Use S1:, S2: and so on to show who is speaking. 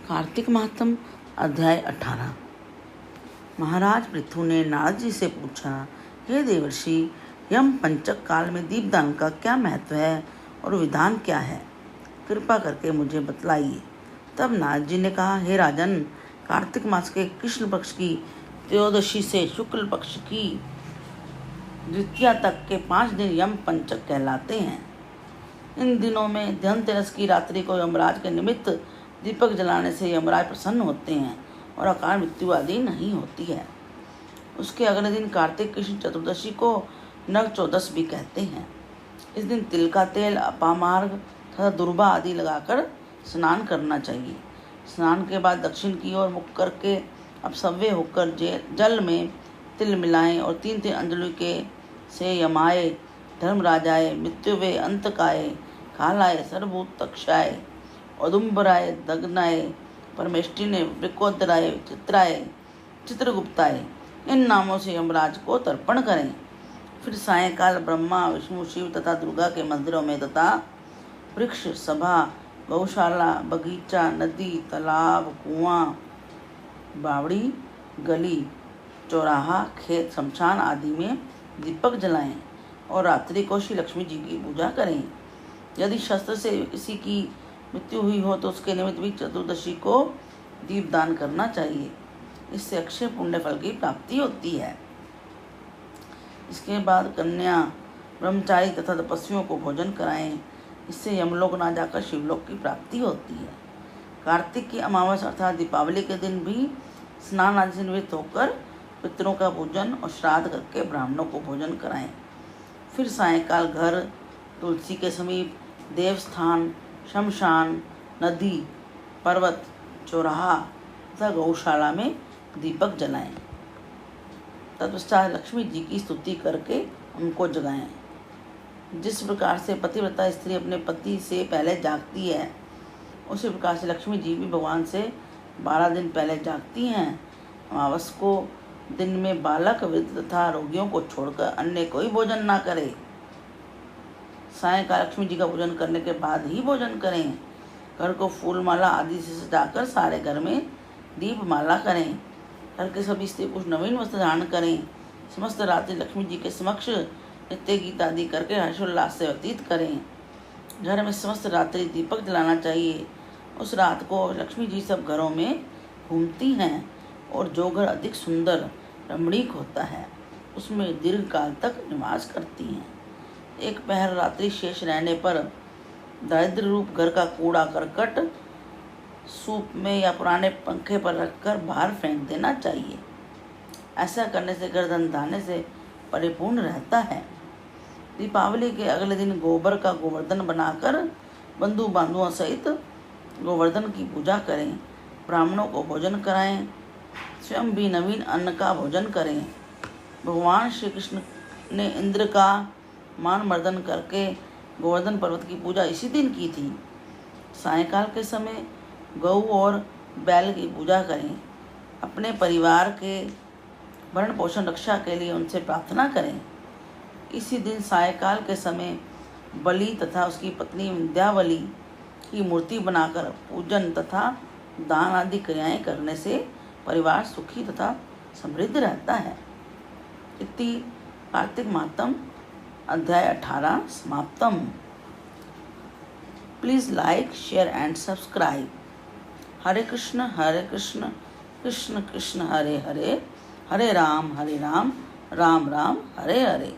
S1: कार्तिक माहत्म अध्याय 18। महाराज पृथु ने नारद जी से पूछा, हे देवर्षि, यम पंचक काल में दीपदान का क्या महत्व है और विधान क्या है? कृपा करके मुझे बतलाइए। तब नारद जी ने कहा, हे राजन, कार्तिक मास के कृष्ण पक्ष की त्रयोदशी से शुक्ल पक्ष की द्वितीया तक के 5 दिन यम पंचक कहलाते हैं। इन दिनों में धनतेरस की रात्रि को यमराज के निमित्त दीपक जलाने से यमराज प्रसन्न होते हैं और अकाल मृत्यु आदि नहीं होती है। उसके अगले दिन कार्तिक कृष्ण चतुर्दशी को नग चौदस भी कहते हैं। इस दिन तिल का तेल, अपामार्ग तथा दुर्बा आदि लगाकर स्नान करना चाहिए। स्नान के बाद दक्षिण की ओर मुख करके अपसव्य होकर जल में तिल मिलाएं और 3-3 अंजलि के से यमाए, धर्मराजाए, मृत्युवे, अंतकाय, कालाय, सर्वभूत तक्षाय, औदुम्बराय, दग्नाय, परमेष्टिने, वृकोदराय, चित्राय, चित्रगुप्ताय, इन नामों से यमराज को तर्पण करें। फिर सायंकाल ब्रह्मा, विष्णु, शिव तथा दुर्गा के मंदिरों में तथा वृक्ष, सभा, गौशाला, बगीचा, नदी, तालाब, कुआं, बावड़ी, गली, चौराहा, खेत, शमशान आदि में दीपक जलाएं और रात्रि को श्री लक्ष्मी जी की पूजा करें। यदि शस्त्र से किसी की मृत्यु हुई हो तो उसके निमित्त भी चतुर्दशी को दीपदान करना चाहिए। इससे अक्षय पुण्य फल की प्राप्ति होती है। इसके बाद कन्या, ब्रह्मचारी तथा तपस्वियों को भोजन कराएं। इससे यमलोक ना जाकर शिवलोक की प्राप्ति होती है। कार्तिक की अमावस्या अर्थात दीपावली के दिन भी स्नान आदि से निवृत्त होकर पितरों का पूजन और श्राद्ध करके ब्राह्मणों को भोजन कराएं। फिर सायंकाल घर, तुलसी के समीप, देवस्थान, शमशान, नदी, पर्वत, चौराहा तथा गौशाला में दीपक जलाएं। तत्पश्चात लक्ष्मी जी की स्तुति करके उनको जगाएं। जिस प्रकार से पतिव्रता स्त्री अपने पति से पहले जागती है, उसी प्रकार से लक्ष्मी जी भी भगवान से 12 दिन पहले जागती हैं। अमावस को दिन में बालक, वृद्ध तथा रोगियों को छोड़कर अन्य कोई भोजन ना करे। सायंकाल लक्ष्मी जी का पूजन करने के बाद ही भोजन करें। घर को फूल माला आदि से सजाकर सारे घर में दीप माला करें। घर के सभी स्त्री कुछ नवीन वस्त्र धारण करें। समस्त रात्रि लक्ष्मी जी के समक्ष नृत्य गीत आदि करके हर्षोल्लास से व्यतीत करें। घर में समस्त रात्रि दीपक जलाना चाहिए। उस रात को लक्ष्मी जी सब घरों में घूमती हैं और जो घर अधिक सुंदर रमणीक होता है उसमें दीर्घ काल तक निवास करती हैं। एक पहर रात्रि शेष रहने पर दारिद्र रूप घर का कूड़ा करकट सूप में या पुराने पंखे पर रखकर बाहर फेंक देना चाहिए। ऐसा करने से घर धन धान्य से परिपूर्ण रहता है। दीपावली के अगले दिन गोबर का गोवर्धन बनाकर बंधु बांधुओं सहित गोवर्धन की पूजा करें। ब्राह्मणों को भोजन कराएं। स्वयं भी नवीन अन्न का भोजन करें। भगवान श्री कृष्ण ने इंद्र का मान मर्दन करके गोवर्धन पर्वत की पूजा इसी दिन की थी। सायंकाल के समय गौ और बैल की पूजा करें। अपने परिवार के भरण पोषण रक्षा के लिए उनसे प्रार्थना करें। इसी दिन सायंकाल के समय बलि तथा उसकी पत्नी विंध्यावली की मूर्ति बनाकर पूजन तथा दान आदि क्रियाएं करने से परिवार सुखी तथा समृद्ध रहता है। इति कार्तिक माहत्म अध्याय 18 समाप्तम। Please like, share and subscribe. Hare Krishna Krishna Krishna Hare Hare, Hare Ram Ram Ram Hare Hare.